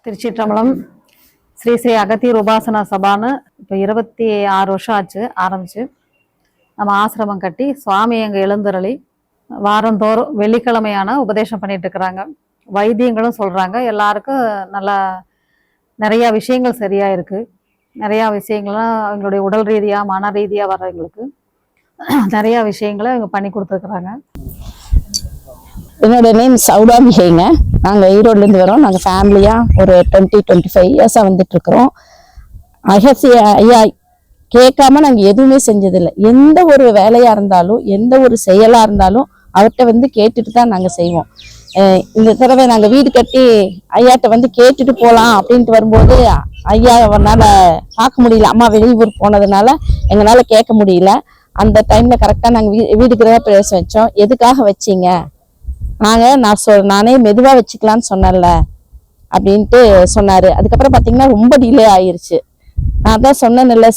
திருச்சிற்றம்பலம். ஸ்ரீ ஸ்ரீ அகத்தியர் உபாசனா சபான்னு இப்போ 26 வருஷம் ஆச்சு ஆரம்பிச்சு. நம்ம ஆசிரமம் கட்டி சுவாமி அங்கே எழுந்தருளி வாரந்தோறும் வெள்ளிக்கிழமையான உபதேசம் பண்ணிட்டு இருக்கிறாங்க. வைத்தியங்களும் சொல்கிறாங்க. எல்லாருக்கும் நல்லா நிறையா விஷயங்கள் சரியாக இருக்குது. நிறையா விஷயங்கள்லாம் அவங்களுடைய உடல் ரீதியாக மன ரீதியாக வர்றவங்களுக்கு நிறையா விஷயங்களை இவங்க பண்ணி கொடுத்துருக்குறாங்க. என்னோட நேம் சௌடாமிகைங்க. நாங்கள் ஈரோட்லேருந்து வரோம். நாங்கள் ஃபேமிலியாக ஒரு 20-25 இயர்ஸாக வந்துட்டு இருக்கிறோம். அகசிய ஐயா கேட்காம நாங்கள் எதுவுமே செஞ்சதில்லை. எந்த ஒரு வேலையாக இருந்தாலும் எந்த ஒரு செயலாக இருந்தாலும் அவர்கிட்ட வந்து கேட்டுட்டு தான் நாங்கள் செய்வோம். இந்த தடவை நாங்கள் வீடு கட்டி ஐயாட்ட வந்து கேட்டுட்டு போகலாம் அப்படின்ட்டு வரும்போது ஐயா அவனால் பார்க்க முடியல. அம்மா வெளியூர் போனதுனால எங்களால் கேட்க முடியல. அந்த டைமில் கரெக்டாக நாங்கள் வீட்டுக்கு தான் பேச வச்சோம். எதுக்காக வச்சிங்க? நானே மெதுவாக வச்சுக்கலான்னு சொன்னேன்ல அப்படின்ட்டு சொன்னார். அதுக்கப்புறம் பார்த்தீங்கன்னா ரொம்ப டிலே ஆயிடுச்சு. நான் தான் சொன்னேன்ல,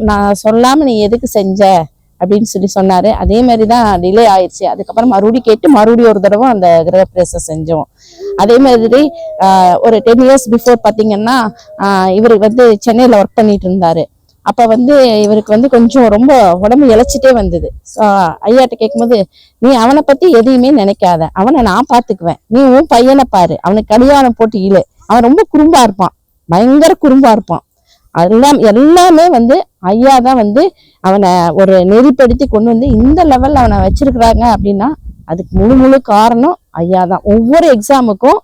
நான் சொல்லாமல் நீ எதுக்கு செஞ்ச அப்படின்னு சொல்லி சொன்னார். அதே மாதிரி தான் டிலே ஆயிடுச்சு. அதுக்கப்புறம் மறுபடியும் கேட்டு மறுபடியும் ஒரு தடவை அந்த கிரகப்பிரவேசம் செஞ்சோம். அதே மாதிரி ஒரு 10 இயர்ஸ் பிஃபோர் பார்த்தீங்கன்னா இவருக்கு வந்து சென்னையில் ஒர்க் பண்ணிட்டு இருந்தார். அப்போ வந்து இவருக்கு வந்து கொஞ்சம் ரொம்ப உடம்பு இழைச்சிட்டே வந்தது. ஐயாட்ட கேட்கும்போது, நீ அவனை பற்றி எதையுமே நினைக்காத, அவனை நான் பார்த்துக்குவேன், நீ உன் பையனை பாரு, அவனுக்கு கல்யாணம் போட்டு இழு, அவன் ரொம்ப குறும்பா இருப்பான், பயங்கர குறும்பா இருப்பான். எல்லாமே வந்து ஐயா தான் வந்து அவனை ஒரு நெறிப்படுத்தி கொண்டு வந்து இந்த லெவலில் அவனை வச்சிருக்கிறாங்க. அப்படின்னா அதுக்கு முழு காரணம் ஐயா தான். ஒவ்வொரு எக்ஸாமுக்கும்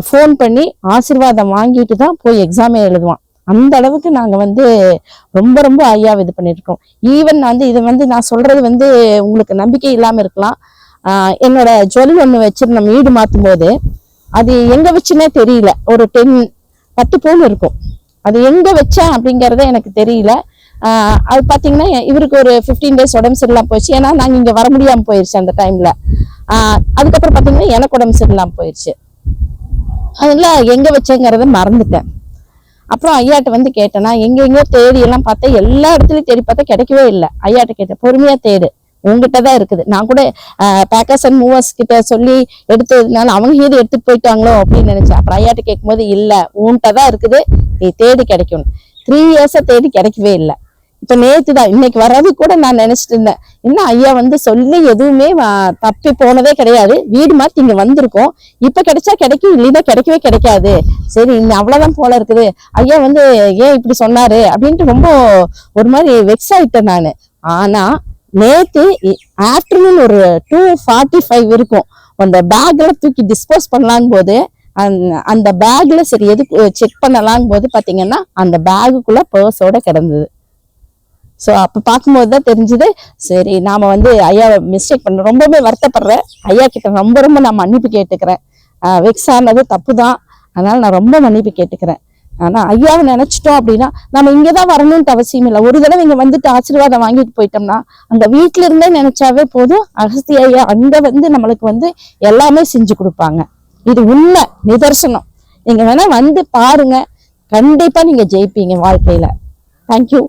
ஃபோன் பண்ணி ஆசீர்வாதம் வாங்கிட்டு தான் போய் எக்ஸாமே எழுதுவான். அந்த அளவுக்கு நாங்கள் வந்து ரொம்ப ஐயாவை இது பண்ணியிருக்கோம். ஈவன் வந்து இதை வந்து நான் சொல்றது வந்து உங்களுக்கு நம்பிக்கை இல்லாமல் இருக்கலாம். என்னோட ஜுவல் ஒன்று வச்சிருந்தோம் வீடு மாற்றும் போது, அது எங்க வச்சுன்னே தெரியல. ஒரு 10 பவுன் இருக்கும். அது எங்க வச்சேன் அப்படிங்கிறத எனக்கு தெரியல. அது பார்த்தீங்கன்னா இவருக்கு ஒரு 15 டேஸ் உடம்பு சரியில்லாம போயிடுச்சு. ஏன்னா நாங்கள் இங்கே வர முடியாமல் போயிடுச்சு அந்த டைம்ல. அதுக்கப்புறம் பார்த்தீங்கன்னா எனக்கு உடம்பு சரியில்லாம போயிடுச்சு. அதனால எங்க வச்சேங்கிறத மறந்துட்டேன். அப்புறம் ஐயாட்ட வந்து கேட்டேன்னா எங்கெங்கோ தேடி எல்லாம் பார்த்தேன். எல்லா இடத்துலையும் தேடி பார்த்தா கிடைக்கவே இல்லை. ஐயாட்ட கேட்டேன், பொறுமையா தேடு, உங்ககிட்ட தான் இருக்குது. நான் கூட பேக்கர்ஸ் அண்ட் மூவர்ஸ் கிட்ட சொல்லி எடுத்ததுனால அவங்க இது எடுத்துட்டு போயிட்டாங்களோ அப்படின்னு நினைச்சேன். அப்புறம் ஐயாட்ட கேட்கும்போது, இல்லை உன்கிட்ட தான் இருக்குது, நீ தேடி கிடைக்கணும். 3 இயர்ஸா தேடி கிடைக்கவே இல்லை. இப்ப நேத்து தான் இன்னைக்கு வர்றது கூட நான் நினைச்சிட்டு இருந்தேன், என்ன ஐயா வந்து சொல்லி எதுவுமே தப்பி போனதே கிடையாது. வீடு மாத்தி இங்க வந்திருக்கோம், இப்ப கிடைச்சா கிடைக்கும், இல்லைன்னா கிடைக்கவே கிடைக்காது. சரி இன்னும் அவ்வளவுதான் போல இருக்குது, ஐயா வந்து ஏன் இப்படி சொன்னாரு அப்படின்ட்டு ரொம்ப ஒரு மாதிரி வெக்ஸ் ஆயிட்டேன் நானு. ஆனா நேத்து ஆஃப்டர்நூன் ஒரு 2:45 இருக்கும். அந்த பேக்ல தூக்கி டிஸ்போஸ் பண்ணலாங்க போது அந்த பேக்ல சரி எதுக்கு செக் பண்ணலாங்க போது பாத்தீங்கன்னா அந்த பேகுக்குள்ள பர்ஸோட கிடந்தது. ஸோ அப்போ பார்க்கும்போது தான் தெரிஞ்சுது, சரி நாம வந்து ஐயாவை மிஸ்டேக் பண்ண ரொம்பவே வருத்தப்படுறேன். ஐயா கிட்ட ரொம்ப நான் மன்னிப்பு கேட்டுக்கிறேன். வெக்ஸ் ஆனது தப்பு தான், அதனால நான் ரொம்ப மன்னிப்பு கேட்டுக்கிறேன். ஆனால் ஐயாவை நினைச்சிட்டோம் அப்படின்னா நம்ம இங்கே தான் வரணும்ட்டு அவசியம் இல்லை. ஒரு தடவை இங்கே வந்துட்டு ஆசீர்வாதம் வாங்கிட்டு போயிட்டோம்னா அங்கே வீட்டில இருந்தே நினைச்சாவே போதும். அகஸ்திய ஐயா அங்கே வந்து நம்மளுக்கு வந்து எல்லாமே செஞ்சு கொடுப்பாங்க. இது உண்மை நிதர்சனம். நீங்க வேணா வந்து பாருங்க, கண்டிப்பா நீங்க ஜெயிப்பீங்க வாழ்க்கையில. தேங்க்யூ.